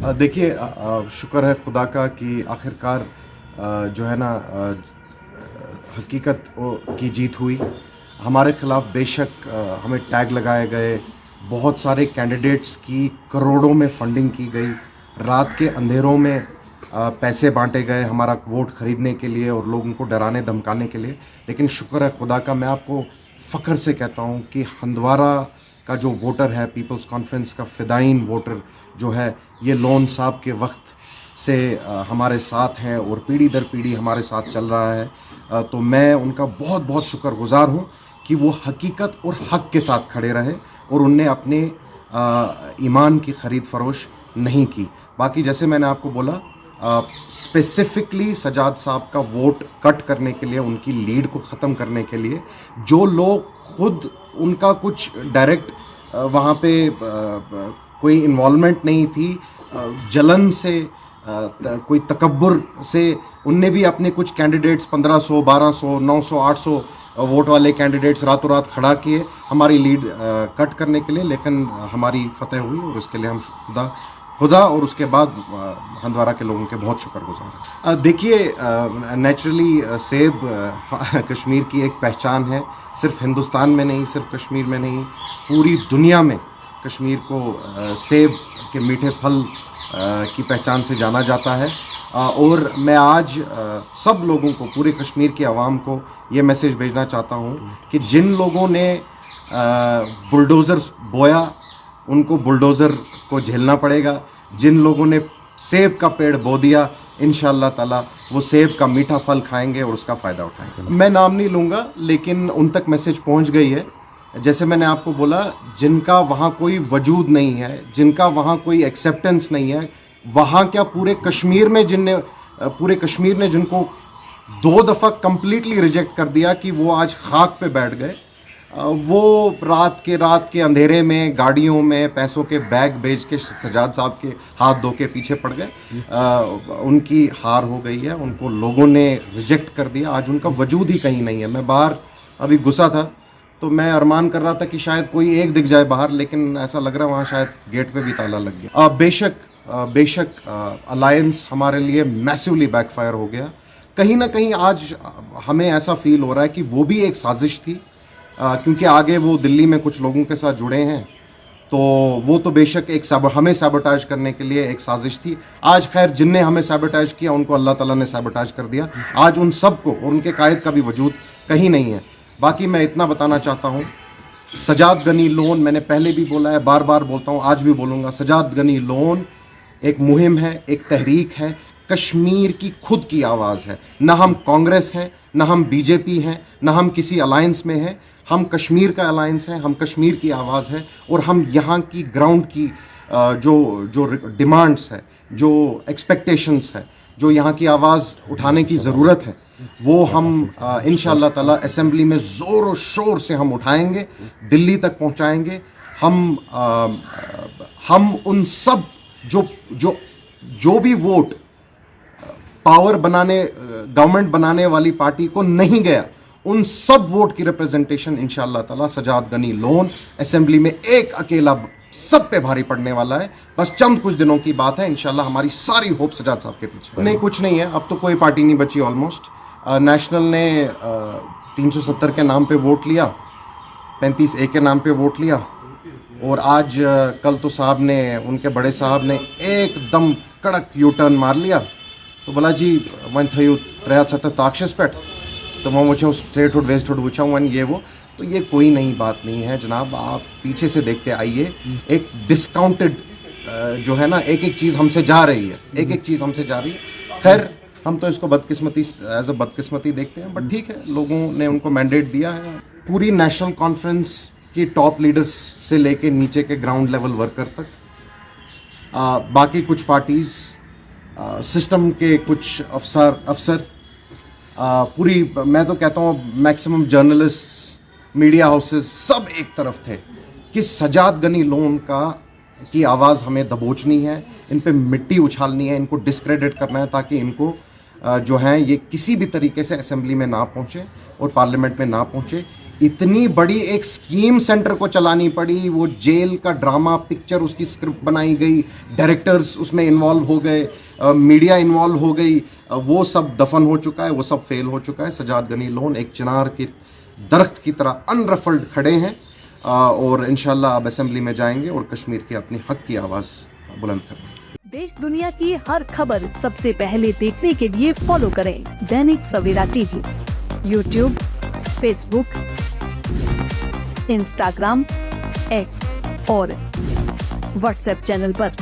देखिए, शुक्र है खुदा का कि आखिरकार जो है ना, हकीकत की जीत हुई। हमारे ख़िलाफ़ बेशक हमें टैग लगाए गए, बहुत सारे कैंडिडेट्स की करोड़ों में फंडिंग की गई, रात के अंधेरों में पैसे बांटे गए हमारा वोट ख़रीदने के लिए और लोगों को डराने धमकाने के लिए। लेकिन शुक्र है खुदा का, मैं आपको फ़ख्र से कहता हूँ कि हंदवारा का जो वोटर है, पीपल्स कॉन्फ्रेंस का फ़िदायीन वोटर जो है, ये लोन साहब के वक्त से हमारे साथ हैं और पीढ़ी दर पीढ़ी हमारे साथ चल रहा है। तो मैं उनका बहुत बहुत शुक्रगुजार हूँ कि वो हकीकत और हक़ के साथ खड़े रहे और उनने अपने ईमान की ख़रीद फरोश नहीं की। बाकी जैसे मैंने आपको बोला, स्पेसिफ़िकली सजाद साहब का वोट कट करने के लिए, उनकी लीड को ख़त्म करने के लिए, जो लोग खुद उनका कुछ डायरेक्ट वहाँ पे कोई इन्वॉल्वमेंट नहीं थी, जलन से, कोई तकब्बुर से, उनने भी अपने कुछ कैंडिडेट्स 1500, 1200, 900, 800 वोट वाले कैंडिडेट्स रातों रात खड़ा किए हमारी लीड कट करने के लिए। लेकिन हमारी फतेह हुई और इसके लिए हम खुदा और उसके बाद हंदवारा के लोगों के बहुत शुक्रगुजार हैं। देखिए, नेचुरली सेब कश्मीर की एक पहचान है, सिर्फ हिंदुस्तान में नहीं, सिर्फ कश्मीर में नहीं, पूरी दुनिया में कश्मीर को सेब के मीठे फल की पहचान से जाना जाता है। और मैं आज सब लोगों को, पूरे कश्मीर की आवाम को ये मैसेज भेजना चाहता हूँ कि जिन लोगों ने बुलडोज़र बोया, उनको बुलडोज़र को झेलना पड़ेगा। जिन लोगों ने सेब का पेड़ बो दिया, इंशाअल्लाह ताला वो सेब का मीठा फल खाएंगे और उसका फ़ायदा उठाएंगे। मैं नाम नहीं लूँगा, लेकिन उन तक मैसेज पहुँच गई है। जैसे मैंने आपको बोला, जिनका वहाँ कोई वजूद नहीं है, जिनका वहाँ कोई एक्सेप्टेंस नहीं है, वहाँ क्या पूरे कश्मीर ने जिनको 2 दफ़ा कम्प्लीटली रिजेक्ट कर दिया कि वो आज खाक पे बैठ गए। वो रात के अंधेरे में गाड़ियों में पैसों के बैग बेच के सजाद साहब के हाथ धो के पीछे पड़ गए। उनकी हार हो गई है, उनको लोगों ने रिजेक्ट कर दिया, आज उनका वजूद ही कहीं नहीं है। मैं बाहर अभी घुसा था तो मैं अरमान कर रहा था कि शायद कोई एक दिख जाए बाहर, लेकिन ऐसा लग रहा है वहाँ शायद गेट पे भी ताला लग गया। बेशक अलायंस हमारे लिए मैसिवली बैकफायर हो गया। कहीं ना कहीं आज हमें ऐसा फील हो रहा है कि वो भी एक साजिश थी, क्योंकि आगे वो दिल्ली में कुछ लोगों के साथ जुड़े हैं, तो वो तो बेशक हमें सैबोटाज करने के लिए एक साजिश थी। आज खैर जिनने हमें सैबोटाज किया उनको अल्लाह ताला ने सैबोटाज कर दिया। आज उन सब को और उनके कायद का भी वजूद कहीं नहीं है। बाकी मैं इतना बताना चाहता हूँ, सजाद गनी लोन, मैंने पहले भी बोला है, बार बार बोलता हूँ, आज भी बोलूँगा, सजाद गनी लोन एक मुहिम है, एक तहरीक है, कश्मीर की खुद की आवाज़ है। ना हम कांग्रेस हैं, ना हम बीजेपी हैं, ना हम किसी अलायंस में हैं। हम कश्मीर का अलायंस है, हम कश्मीर की आवाज़ है और हम यहाँ की ग्राउंड की जो डिमांड्स है, जो एक्सपेक्टेशंस है, जो यहाँ की आवाज़ उठाने की ज़रूरत है, वो हम इंशाअल्लाह ताला असेंबली में ज़ोर और शोर से हम उठाएंगे, दिल्ली तक पहुँचाएंगे। हम उन सब जो भी वोट पावर बनाने, गवर्नमेंट बनाने वाली पार्टी को नहीं गया, उन सब वोट की रिप्रेजेंटेशन इंशाअल्लाह ताला सजाद गनी लोन असेंबली में एक अकेला सब पे भारी पड़ने वाला है। बस चंद कुछ दिनों की बात है, इंशाअल्लाह हमारी सारी होप सजाद साहब के पीछे। नहीं, कुछ नहीं है, अब तो कोई पार्टी नहीं बची ऑलमोस्ट। नेशनल ने 370 के नाम पे वोट लिया, 35A के नाम पे वोट लिया, और आज कल तो साहब ने, उनके बड़े साहब ने एकदम कड़क यू टर्न मार लिया। तो बोला जी वन थयू 73 ताक्षस पेट, तो वहाँ वो स्ट्रेट हुड वेस्ट हुड पूछा वन ये वो। तो ये कोई नई बात नहीं है जनाब, आप पीछे से देखते आइए। एक डिस्काउंटेड जो है ना, एक एक चीज़ हमसे जा रही है, एक एक चीज़ हमसे जा रही है। खैर हम तो इसको बदकिस्मती एज अ बदकिस्मती देखते हैं, बट ठीक है, लोगों ने उनको मैंडेट दिया है। पूरी नेशनल कॉन्फ्रेंस की टॉप लीडर्स से लेके नीचे के ग्राउंड लेवल वर्कर तक, बाकी कुछ पार्टीज़, सिस्टम के कुछ अफसर, पूरी, मैं तो कहता हूँ मैक्सिमम जर्नलिस्ट, मीडिया हाउसेस, सब एक तरफ थे कि सजाद गनी लोन की आवाज़ हमें दबोचनी है, इन पे मिट्टी उछालनी है, इनको डिस्क्रेडिट करना है, ताकि इनको जो है ये किसी भी तरीके से असेंबली में ना पहुँचे और पार्लियामेंट में ना पहुँचे। इतनी बड़ी एक स्कीम सेंटर को चलानी पड़ी, वो जेल का ड्रामा पिक्चर, उसकी स्क्रिप्ट बनाई गई, डायरेक्टर्स उसमें इन्वॉल्व हो गए, मीडिया इन्वॉल्व हो गई, वो सब दफन हो चुका है, वो सब फेल हो चुका है। सजाद गनी लोन एक चिनार की दरख्त की तरह अनरफल्ड खड़े हैं और इंशाल्लाह अब असेंबली में जाएंगे और कश्मीर के अपनी हक की आवाज़ बुलंद करेंगे। देश दुनिया की हर खबर सबसे पहले देखने के लिए फॉलो करें Dainik Savera TV, YouTube, Facebook, Instagram, X और व्हाट्सएप चैनल पर।